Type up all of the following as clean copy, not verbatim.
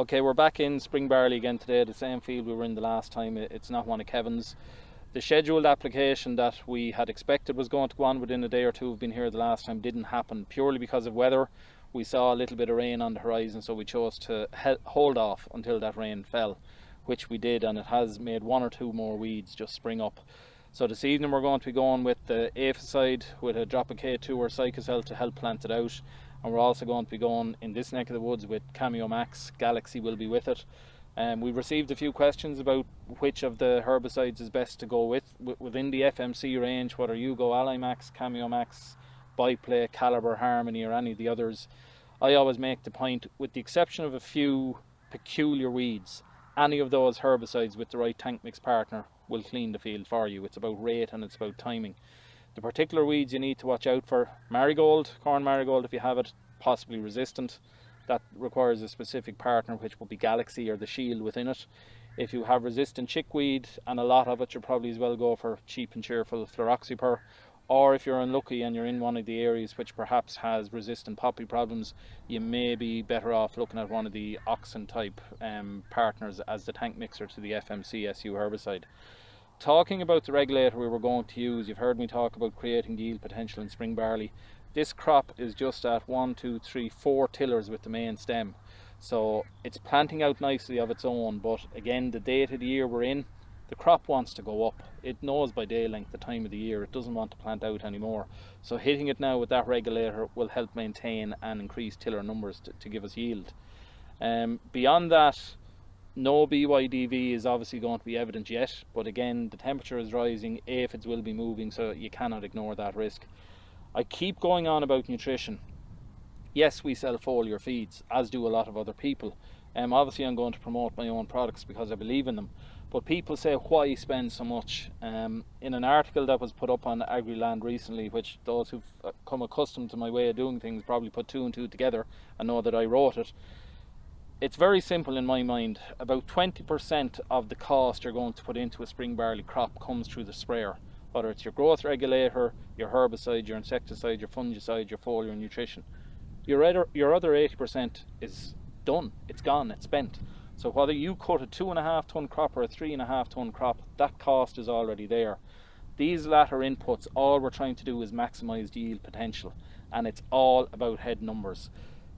Okay, we're back in spring barley again today, the same field we were in the last time. It's not one of Kevin's. The scheduled application that we had expected was going to go on within a day or two of being here the last time didn't happen, purely because of weather. We saw a little bit of rain on the horizon, so we chose to hold off until that rain fell, which we did, and it has made one or two more weeds just spring up. So this evening we're going to be going with the aphicide with a drop of K2 or Psychocell to help plant it out. And we're also going to be going in this neck of the woods with Cameo Max. Galaxy will be with it. We've received a few questions about which of the herbicides is best to go with within the FMC range, whether you go Ally Max, Cameo Max, Biplay, Caliber, Harmony or any of the others. I always make the point, with the exception of a few peculiar weeds, any of those herbicides with the right tank mix partner will clean the field for you. It's about rate and it's about timing. The particular weeds you need to watch out for: marigold, corn marigold if you have it, possibly resistant. That requires a specific partner, which will be Galaxy or the shield within it. If you have resistant chickweed and a lot of it, you'll probably as well go for cheap and cheerful fluroxypyr. Or if you're unlucky and you're in one of the areas which perhaps has resistant poppy problems, you may be better off looking at one of the Oxen type partners as the tank mixer to the FMC SU herbicide. Talking about the regulator we were going to use, you've heard me talk about creating the yield potential in spring barley. This crop is just at 4 tillers with the main stem, so it's planting out nicely of its own. But again, the date of the year we're in, the crop wants to go up. It knows by day length the time of the year. It doesn't want to plant out anymore, so hitting it now with that regulator will help maintain and increase tiller numbers to give us yield. Beyond that, no BYDV is obviously going to be evident yet, but again, the temperature is rising, aphids will be moving, so you cannot ignore that risk. I keep going on about nutrition. Yes, we sell foliar feeds, as do a lot of other people. Obviously I'm going to promote my own products because I believe in them, but people say, why spend so much? In an article that was put up on AgriLand recently, which those who've come accustomed to my way of doing things probably put two and two together and know that I wrote it. It's very simple in my mind. About 20% of the cost you're going to put into a spring barley crop comes through the sprayer. Whether it's your growth regulator, your herbicide, your insecticide, your fungicide, your foliar nutrition. Your other 80% is done, it's gone, it's spent. So whether you cut a 2.5 ton crop or a 3.5 ton crop, that cost is already there. These latter inputs, all we're trying to do is maximize the yield potential, and it's all about head numbers.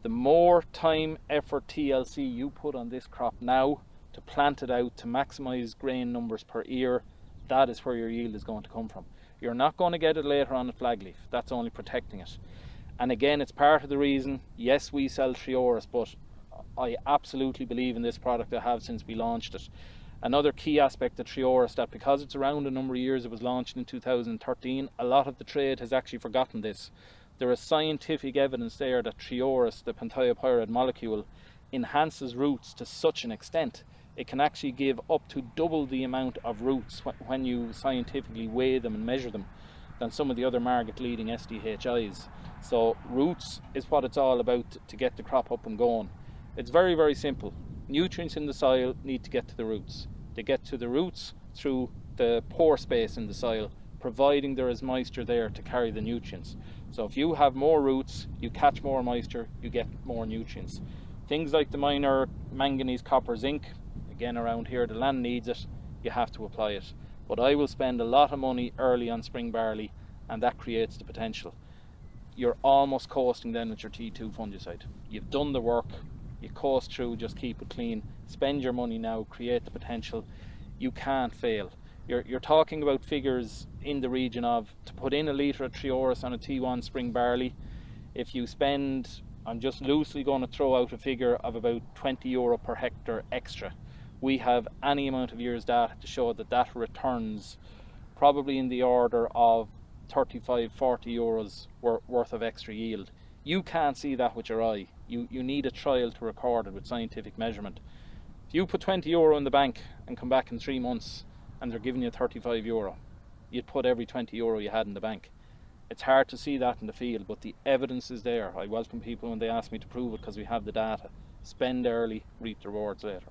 The more time, effort, TLC you put on this crop now to plant it out, to maximize grain numbers per ear, that is where your yield is going to come from. You're not going to get it later on at flag leaf. That's only protecting it. And again, it's part of the reason, yes, we sell Trioris, but I absolutely believe in this product. I have since we launched it. Another key aspect of Trioris, that because it's around a number of years, it was launched in 2013, a lot of the trade has actually forgotten this. There is scientific evidence there that Trioris, the penthiopyrite molecule, enhances roots to such an extent it can actually give up to double the amount of roots when you scientifically weigh them and measure them than some of the other market leading SDHIs. So roots is what it's all about to get the crop up and going. It's very, very simple. Nutrients in the soil need to get to the roots. They get to the roots through the pore space in the soil, providing there is moisture there to carry the nutrients. So if you have more roots, you catch more moisture, you get more nutrients. Things like the minor manganese, copper, zinc, again around here the land needs it, you have to apply it. But I will spend a lot of money early on spring barley, and that creates the potential. You're almost coasting then with your T2 fungicide. You've done the work, you coast through, just keep it clean, spend your money now, create the potential. You can't fail. You're talking about figures in the region of, to put in a litre of Trioris on a T1 spring barley, if you spend, I'm just loosely going to throw out a figure of about €20 per hectare extra. We have any amount of years data to show that that returns probably in the order of 35-40 euros worth of extra yield. You can't see that with your eye. You need a trial to record it with scientific measurement. If you put €20 in the bank and come back in 3 months and they're giving you €35, you'd put every €20 you had in the bank. It's hard to see that in the field, but the evidence is there. I welcome people when they ask me to prove it because we have the data. Spend early, reap the rewards later.